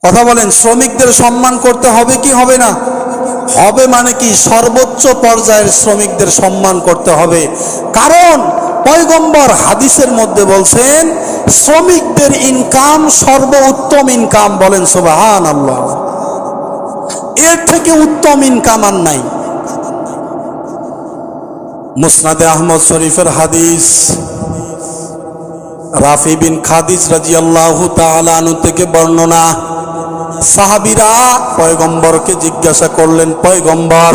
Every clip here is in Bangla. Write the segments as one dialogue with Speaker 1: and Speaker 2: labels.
Speaker 1: কথা বলেন, শ্রমিকদের সম্মান করতে হবে কি হবে না? হবে। মানে কি? সর্বোচ্চ পর্যায়ের শ্রমিকদের সম্মান করতে হবে। কারণ পয়গম্বর হাদিসের মধ্যে বলছেন শ্রমিকদের ইনকাম সর্বোত্তম ইনকাম। বলেন সুবহানাল্লাহ। এর থেকে উত্তম ইনকাম আর নাই। মুসনাদে আহমদ শরীফের হাদিস, রাফি বিন খাদিজ রাদিয়াল্লাহু তাআলা আনহু থেকে বর্ণনা। সাহাবীরা পয়গম্বরকে জিজ্ঞাসা করলেন, পয়গম্বর,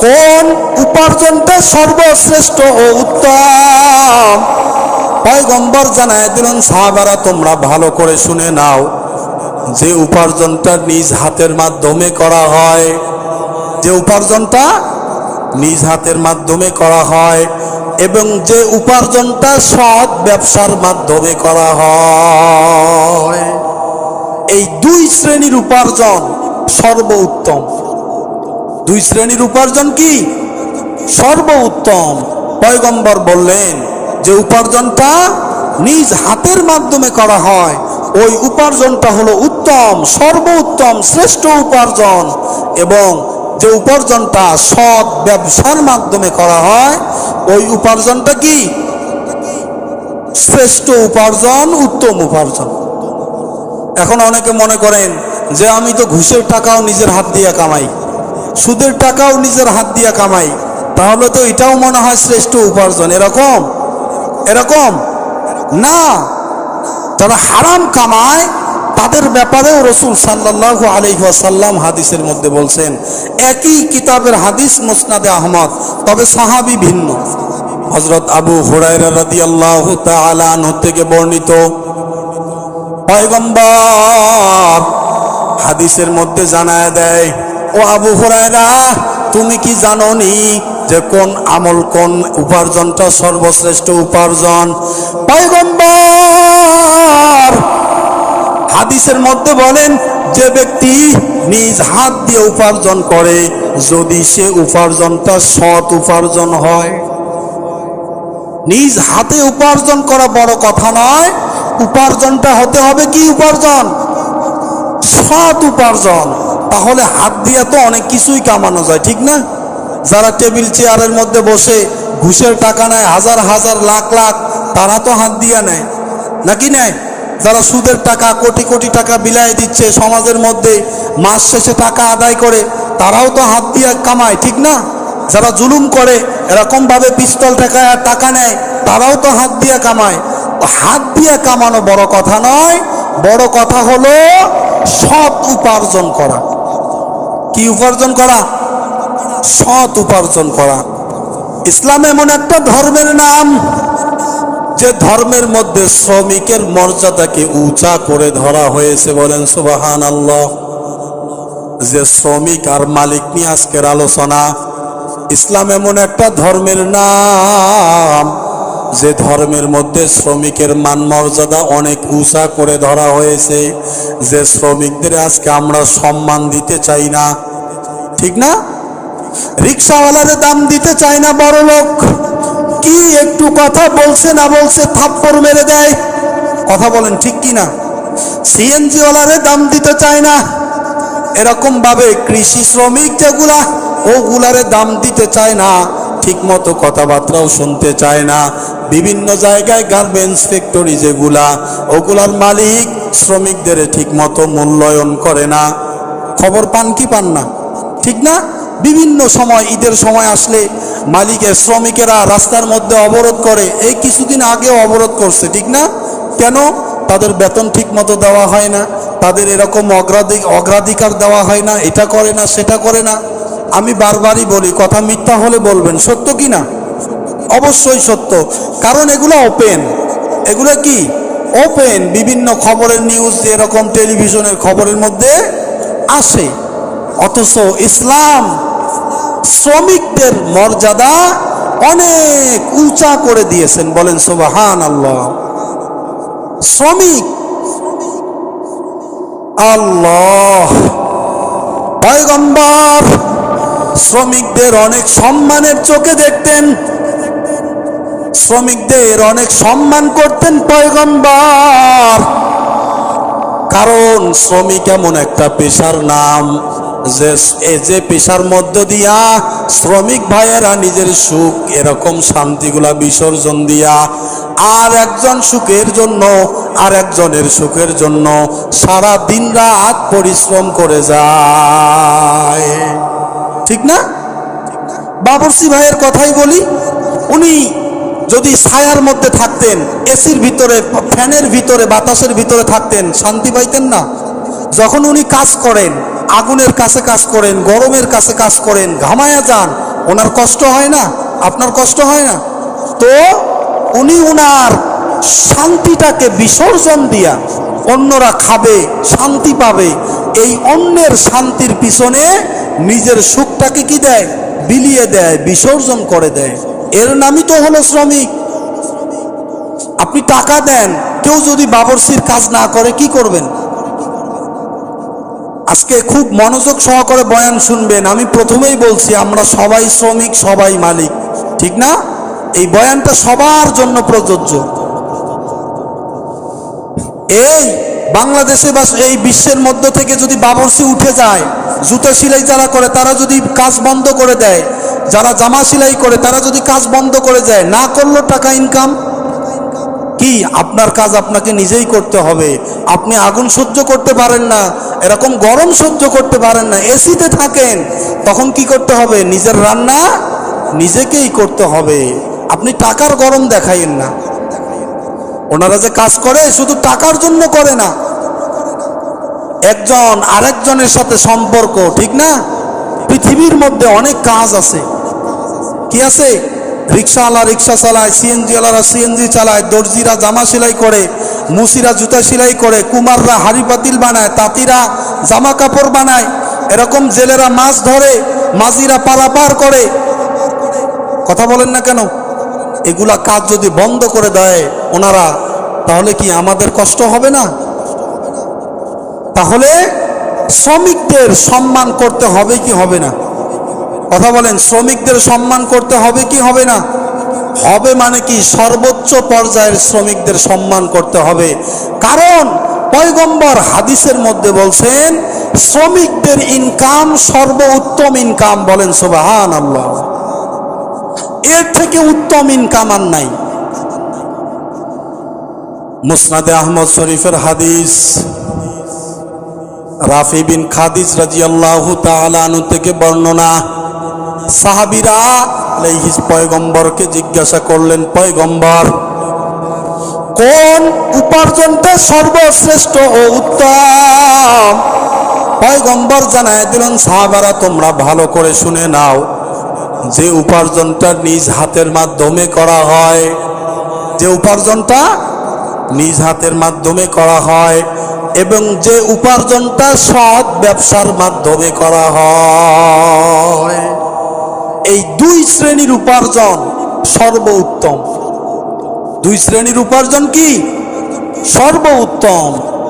Speaker 1: কোন উপার্জনটা সর্বশ্রেষ্ঠ ও উত্তম? পয়গম্বর জানায় দিলেন, সাহাবারা তোমরা ভালো করে শুনে নাও, যে উপার্জনটা নিজ হাতের মাধ্যমে করা হয়, যে উপার্জনটা নিজ হাতের মাধ্যমে করা হয় এবং যে উপার্জনটা সৎ ব্যবসার মাধ্যমে করা হয়, এই দুই শ্রেণীর উপার্জন সর্বোত্তম। দুই শ্রেণীর উপার্জন কি সর্বোত্তম? পয়গম্বর বললেন যে উপার্জনটা নিজ হাতের মাধ্যমে করা হয় ওই উপার্জনটা হলো উত্তম, সর্বোত্তম, শ্রেষ্ঠ উপার্জন। এবং যে উপার্জনটা সৎ ব্যবসার মাধ্যমে করা হয় ওই উপার্জনটা কি শ্রেষ্ঠ উপার্জন, উত্তম উপার্জন। এখন অনেকে মনে করেন যে আমি তো ঘুষের টাকাও নিজের হাত দিয়ে কামাই, সুদের টাকাও নিজের হাত দিয়ে কামাই, তাহলে তো এটাও মনে হয় শ্রেষ্ঠ উপার্জন। এরকম এরকম না। যারা হারাম কামায় তাদের ব্যাপারেও রাসূল সাল্লাল্লাহু আলাইহি ওয়াসাল্লাম হাদিসের মধ্যে বলছেন, একই কিতাবের হাদিস মুসনাদে আহমদ, তবে সাহাবী ভিন্ন। হযরত আবু হুরায়রা রাদিয়াল্লাহু তাআলা আনহু থেকে বর্ণিত, পয়গম্বর হাদিসের মধ্যে জানায় দেয়, ও আবু হুরায়রা, তুমি কি জানোনি যে কোন আমল, কোন উপার্জনটা সর্বশ্রেষ্ঠ উপার্জন? পয়গম্বর হাদিসের মধ্যে বলেন, যে ব্যক্তি নিজ হাত দিয়ে উপার্জন করে, যদি সে উপার্জনটা সৎ উপার্জন হয়। নিজ হাতে উপার্জন করা বড় কথা নয়, উপার্জনটা হতে হবে কি উপার্জন? সৎ উপার্জন। তাহলে হাত দিয়ে তো অনেক কিছুই কামানো যায়, ঠিক না? যারা টেবিল চেয়ারের মধ্যে বসে ঘুষের টাকা নেয় হাজার হাজার লাখ লাখ, তারা তো হাত দিয়ে নেয়, নাকি নেয়? যারা সুদের টাকা কোটি কোটি টাকা বিলায় দিচ্ছে সমাজের মধ্যে, মাস শেষে টাকা আদায় করে, তারাও তো হাত দিয়ে কামায়, ঠিক না? যারা জুলুম করে, এরকম ভাবে পিস্তল ঠেকায় আর টাকা নেয়, তারাও তো হাত দিয়ে কামায়। হাত দিয়ে কামানো বড় কথা নয়, বড় কথা হলো সৎ উপার্জন করা। কি উপার্জন করা? সৎ উপার্জন করা। ইসলাম এমন একটা ধর্মের নাম যে ধর্মের মধ্যে শ্রমিকের মর্যাদাকে উঁচা করে ধরা হয়েছে। বলেন সুবহানাল্লাহ। যে শ্রমিক আর মালিক নিয়ে আজকের আলোচনা। ইসলাম এমন একটা ধর্মের নাম যে ধর্মের মধ্যে শ্রমিকের মান মর্যাদা অনেক উঁচা করে ধরা হয়েছে। যে শ্রমিকদের আজকে আমরা সম্মান দিতে চাই না, ঠিক না? রিক্সাওয়ালারে দাম দিতে চায় না বড় লোক, কি একটু কথা বলছে না বলছে থাপ্পড় মেরে দেয়। কথা বলেন ঠিক কি না? সিএনজি ওয়ালারে দাম দিতে চায় না। এরকম ভাবে কৃষি শ্রমিক যেগুলা, ওগুলারে দাম দিতে চায় না, ঠিক মতো কথাবার্তাও শুনতে চায় না। বিভিন্ন জায়গায় গার্মেন্টস ফ্যাক্টরি যেগুলা, ওগুলার মালিক শ্রমিকদের ঠিক মতো মূল্যায়ন করে না। খবর পান কি পান না? ঠিক না? বিভিন্ন সময়, ঈদের সময় আসলে মালিকের শ্রমিকেরা রাস্তার মধ্যে অবরোধ করে। এই কিছুদিন আগেও অবরোধ করছে, ঠিক না? কেন? তাদের বেতন ঠিক মতো দেওয়া হয় না, তাদের এরকম অগ্রাধিকার দেওয়া হয় না, এটা করে না, সেটা করে না। আমি বারবারই বলি, কথা মিথ্যা হলে বলবেন, সত্য কি না? অবশ্যই সত্য। কারণ এগুলো ওপেন, এগুলো কি ওপেন, বিভিন্ন খবরের নিউজ এরকম টেলিভিশনের খবরের মধ্যে আসে। অথচ ইসলাম শ্রমিকদের মর্যাদা অনেক উঁচা করে দিয়েছেন। বলেন সুবহানাল্লাহ। শ্রমিক, আল্লাহ, পয়গম্বর শ্রমিকদের অনেক সম্মানের চোখে দেখতেন, শ্রমিকদের অনেক সম্মান করতেন পয়গম্বর। কারণ শ্রমিক এমন একটা পেশার নাম যে পেশার মধ্য দিয়া শ্রমিক ভাইয়েরা নিজের সুখ এরকম শান্তিগুলা বিসর্জন দিয়া আর একজন সুখের জন্য আর একজনের সুখের জন্য সারা দিন রাত পরিশ্রম করে যায়, ঠিক না? বাবুর্চি ভাইয়ের কথাই বলি, উনি যদি ছায়ার মধ্যে থাকতেন, এসির ভিতরে, ফ্যানের ভিতরে, বাতাসের ভিতরে থাকতেন, শান্তি পাইতেন না। যখন উনি কাজ করেন, আগুনের কাছে কাজ করেন, গরমের কাছে কাজ করেন, ঘামায়া যান, ওনার কষ্ট হয় না? আপনার কষ্ট হয় না? তো উনি ওনার শান্তিটাকে বিসর্জন দিয়া অন্যরা খাবে, শান্তি পাবে, এই অন্যের শান্তির পিছনে নিজের সুখটাকে কি দেয়? বিলিয়ে দেয়, বিসর্জন করে দেয়। এর নামই তো হলো শ্রমিক। আপনি টাকা দেন, কেউ যদি বাবুর্চির কাজ না করে কি করবেন? আজকে খুব মনোযোগ সহকারে বয়ান শুনবেন। আমি প্রথমেই বলছি আমরা সবাই শ্রমিক, সবাই মালিক, ঠিক না? এই বয়ানটা সবার জন্য প্রযোজ্য। এই বাংলাদেশে বা এই বিশ্বের মধ্য থেকে যদি বাবুর্চি উঠে যায়, জুতো সেলাই যারা করে তারা যদি কাজ বন্ধ করে দেয়, যারা জামা সেলাই করে তারা যদি কাজ বন্ধ করে দেয়, না করলো টাকা ইনকাম কি? আপনার কাজ আপনাকে নিজেই করতে হবে। আপনি আগুন সহ্য করতে পারেন না, এরকম গরম সহ্য করতে পারেন না, এসিতে থাকেন, তখন কি করতে হবে? নিজের রান্না নিজেকেই করতে হবে। আপনি টাকার গরম দেখাইন না। ওনারা যে কাজ করে শুধু টাকার জন্য করে না, একজন আরেকজনের সাথে সম্পর্ক, ঠিক না? পৃথিবীর মধ্যে অনেক কাজ আছে। কি আছে? রিক্সাওয়ালা রিক্সা চালায়, সিএনজিওয়ালারা সিএনজি চালায়, দর্জিরা জামা সেলাই করে, মুসিরা জুতা সেলাই করে, কুমাররা হাড়ি পাতিল বানায়, তাঁতিরা জামা কাপড় বানায়, এরকম জেলেরা মাছ ধরে, মাঝিরা পারাপার করে। কথা বলেন না কেন? এগুলা কাজ যদি বন্ধ করে দেয় ওনারা, তাহলে কি আমাদের কষ্ট হবে না? তাহলে শ্রমিকদের সম্মান করতে হবে কি হবে না? কথা বলেন, শ্রমিকদের সম্মান করতে হবে কি হবে না? হবে। মানে কি? সর্বোচ্চ পর্যায়ের শ্রমিকদের সম্মান করতে হবে। কারণ পয়গম্বর হাদিসের মধ্যে বলছেন শ্রমিকদের ইনকাম সর্বোত্তম ইনকাম। বলেন সুবহানাল্লাহ। এর থেকে উত্তম ইনকাম আর নাই। মুসনাদে আহমদ শরীফের হাদিস, রাফি বিন খাদিজ রাদিয়াল্লাহু তাআলা আনহু থেকে বর্ণনা, সাহাবীরা আলাইহিস পয়গম্বরকে জিজ্ঞাসা করলেন, পয়গম্বর কোন উপার্জনটা সর্বশ্রেষ্ঠ ও উত্তম? পয়গম্বর জানায় দিলেন, সাহাবারা তোমরা ভালো করে শুনে নাও, যে উপার্জনটা নিজ হাতের মাধ্যমে করা হয়, যে উপার্জনটা নিজ হাতের মাধ্যমে করা হয় এবং যে উপার্জনটা সৎ ব্যবসার মাধ্যমে করা হয়, এই দুই শ্রেণীর উপার্জন সর্বোত্তম। দুই শ্রেণীর উপার্জন কি? সর্বোত্তম।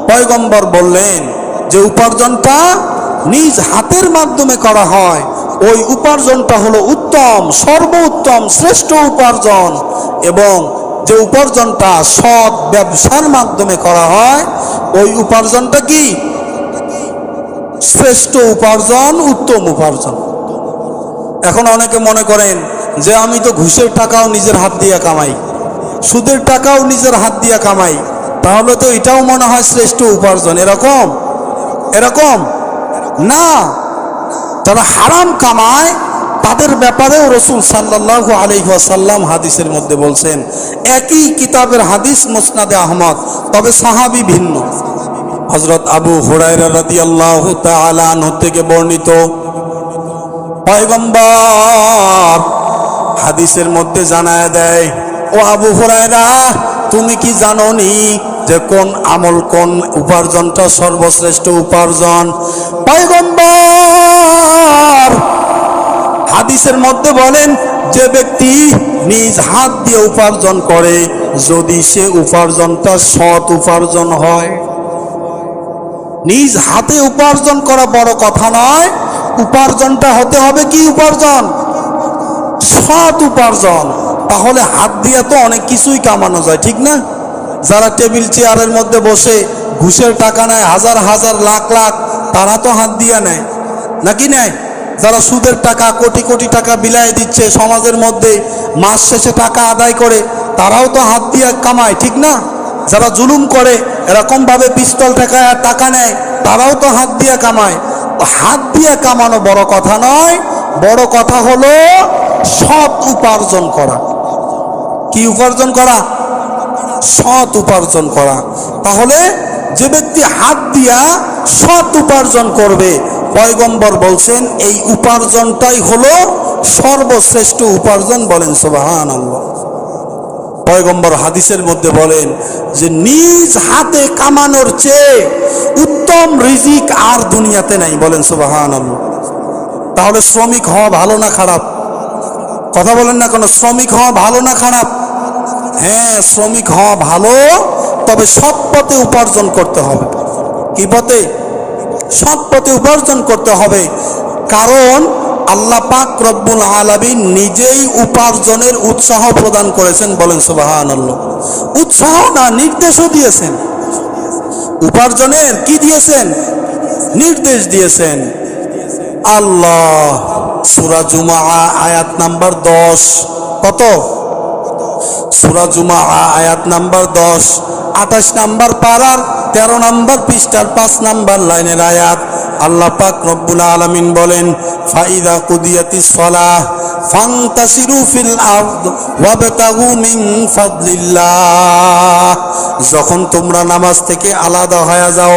Speaker 1: পয়গম্বর বললেন যে উপার্জনটা নিজ হাতের মাধ্যমে করা হয় ওই উপার্জনটা হলো উত্তম, সর্বোত্তম, শ্রেষ্ঠ উপার্জন। এবং যে উপার্জনটা সৎ ব্যবসার মাধ্যমে করা হয় ওই উপার্জনটা কি? শ্রেষ্ঠ উপার্জন, উত্তম উপার্জন। এখন অনেকে মনে করেন যে আমি তো ঘুষের টাকাও নিজের হাত দিয়ে কামাই, সুদের টাকাও নিজের হাত দিয়ে কামাই, তাহলে তো এটাও মনে হয় শ্রেষ্ঠ উপার্জন। এরকম এরকম না। যারা হারাম কামায় তাদের ব্যাপারেও রাসূল সাল্লাল্লাহু আলাইহি ওয়াসাল্লাম হাদিসের মধ্যে বলছেন, একই কিতাবের হাদিস মুসনাদে আহমদ, তবে সাহাবী ভিন্ন। হযরত আবু হুরায়রা রাদিয়াল্লাহু তাআলা আনহু থেকে বর্ণিত, পয়গম্বর হাদিসের মধ্যে জানায় দেয়, ও আবু হুরায়রা, তুমি কি জানোনি যে কোন আমল, কোন উপার্জনটা সর্বশ্রেষ্ঠ উপার্জন? পয়গম্বর হাদিসের মধ্যে বলেন, যে ব্যক্তি নিজ হাত দিয়ে উপার্জন করে, যদি সে উপার্জনটা সৎ উপার্জন হয়। নিজ হাতে উপার্জন করা বড় কথা নয়, উপার্জনটা হতে হবে কি উপার্জন? সৎ উপার্জন। তাহলে হাত দিয়ে তো অনেক কিছুই কামানো যায়, ঠিক না? যারা টেবিল চেয়ারের মধ্যে বসে ঘুষের টাকা নেয়, হাজার হাজার লাখ লাখ, তারা তো হাত দিয়া নেয় নাকি নেয়? যারা সুদের টাকা কোটি কোটি টাকা বিলায় দিচ্ছে সমাজের মধ্যে, মাস শেষে টাকা আদায় করে, তারাও তো হাত দিয়ে কামায়, ঠিক না? যারা জুলুম করে, এরকম ভাবে পিস্তল ঠেকায় আর টাকা নেয়, তারাও তো হাত দিয়ে কামায়। হাত দিয়ে কামানো বড় কথা নয়, বড় কথা হলো সৎ উপার্জন করা। কি উপার্জন করা? সৎ উপার্জন করা। তাহলে যে ব্যক্তি হাত দিয়া সৎ উপার্জন করবে, পয়গম্বর বলছেন এই উপার্জনটাই হলো সর্বশ্রেষ্ঠ উপার্জন। বলেন সুবহানাল্লাহ। পয়গম্বর হাদিসের মধ্যে বলেন যে নিজ হাতে কামানোর চেয়ে উত্তম রিজিক আর দুনিয়াতে নাই। বলেন সুবহানাল্লাহ। তাহলে শ্রমিক হওয়া ভালো না খারাপ? কথা বলেন না কেন? শ্রমিক হওয়া ভালো না খারাপ? হ্যাঁ, শ্রমিক হওয়া ভালো, তবে সৎ পথে উপার্জন করতে হবে। কি পথে? সৎ পথে উপার্জন করতে হবে। কারণ আল্লাহ পাক রব্বুল আলামিন নিজেই উপার্জনের উৎসাহ প্রদান করেছেন। বলেন সুবহানাল্লাহ। উৎসাহ না, নির্দেশও দিয়েছেন। উপার্জনের কি দিয়েছেন? নির্দেশ দিয়েছেন আল্লাহ। সূরা জুমআ আয়াত নাম্বার 10। কত? সূরা জুমআ আয়াত নাম্বার 10, 28 নাম্বার পারার 13 নাম্বার পৃষ্ঠার 5 নাম্বার লাইনের আয়াত। আল্লাহ পাক রব্বুল আলামিন বলেন, ফাইদা কুদিয়াতিস সালাহ ফান্তাশিরু ফিল আরদ ওয়াবতাগু মিন ফাদলিল্লাহ। যখন তোমরা নামাজ থেকে আলাদা হয়ে যাও,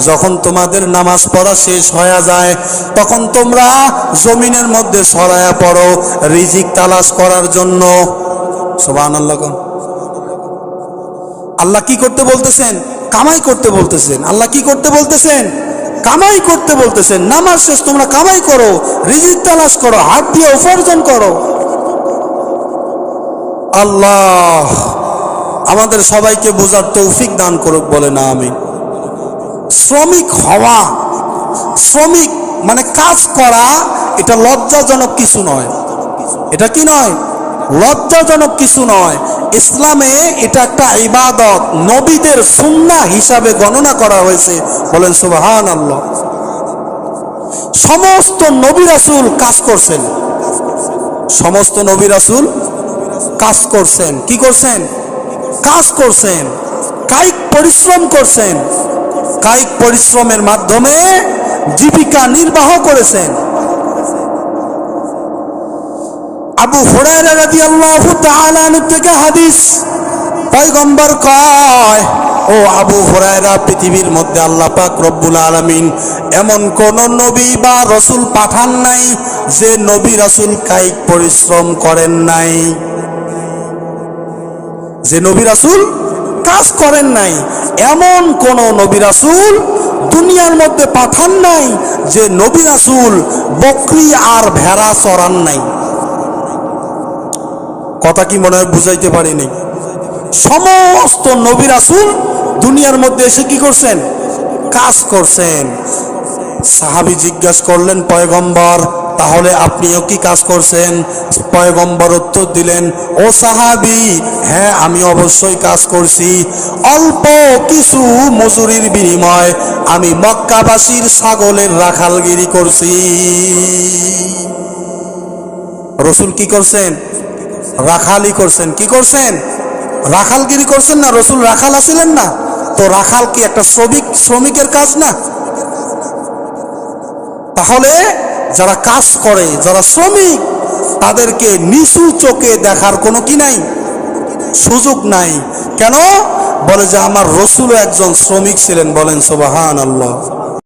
Speaker 1: যখন তোমাদের নামাজ পড়া শেষ হয়ে যায়, তখন তোমরা জমিনের মধ্যে ছড়ায়া পড়ো রিজিক তালাশ করার জন্য। সুবহানাল্লাহ। আল্লাহ কি করতে বলতেছেন? কামাই করতে বলতেছেন। আল্লাহ কি করতে বলতেছেন? কামাই করতে বলতেছেন। নামাজ শেষ তোমরা কামাই করো, রিজিক তালাশ করো, হাত দিয়ে উপার্জন করো। আল্লাহ আমাদের সবাইকে বোঝার তৌফিক দান করুক, বলে না আমিন। শ্রমিক হওয়া, শ্রমিক মানে কাজ করা, এটা লজ্জাজনক কিছু নয়। এটা কি নয়? লজ্জাজনক কিছু নয়। ইসলামে এটা একটা ইবাদত, নবীদের সুন্নাহ হিসাবে গণনা করা হয়েছে। বলেন সুবহানাল্লাহ। সমস্ত নবী রাসূল কাজ করছেন। সমস্ত নবী রাসূল কাজ করছেন। কি করছেন? কাজ করছেন, কায়িক পরিশ্রম করছেন। কায়িক পরিশ্রমের মাধ্যমে জীবিকা নির্বাহ করেছেন। আবু হুরায়রা রাদিয়াল্লাহু তাআলা আনহু থেকে হাদিস, পয়গম্বর কয়, ও আবু হুরায়রা, পৃথিবীর মধ্যে আল্লাহ পাক রব্বুল আলামিন এমন কোন নবী বা রাসূল পাঠান নাই যে নবী রাসূল কায়িক পরিশ্রম করেন নাই, যে নবী রাসূল কাজ করেন নাই। এমন কোন নবী রাসূল দুনিয়ার মধ্যে পাঠান নাই যে নবী রাসূল বকরি আর ভেড়া চরান নাই। কথা কি মনে হয় বুঝাইতে পারিনি? সমস্ত নবী রাসূল দুনিয়ার মধ্যে এসে কি করছেন? কাজ করছেন। সাহাবী জিজ্ঞাসা করলেন, পয়গম্বর তাহলে আপনিও কি কাজ করছেন? পয়গম্বর উত্তর দিলেন, ও সাহাবী, হ্যাঁ আমি অবশ্যই কাজ করছি। অল্প কিছু মজুরির বিনিময়ে আমি মক্কাবাসীর ছাগলের রাখালগিরি করছি। রাসূল কি করছেন? রাখালি করছেন। কি করছেন? রাখালগিরি করছেন না? রাসূল রাখাল আছিলেন না? তো রাখাল কি একটা শ্রমিকের কাজ না? তাহলে যারা কাজ করে, যারা শ্রমিক, তাদেরকে নিচু চোখে দেখার কোনো কি নাই, সুযোগ নাই। কেন? বলে যে আমার রাসূলও একজন শ্রমিক ছিলেন। বলেন সুবহানাল্লাহ।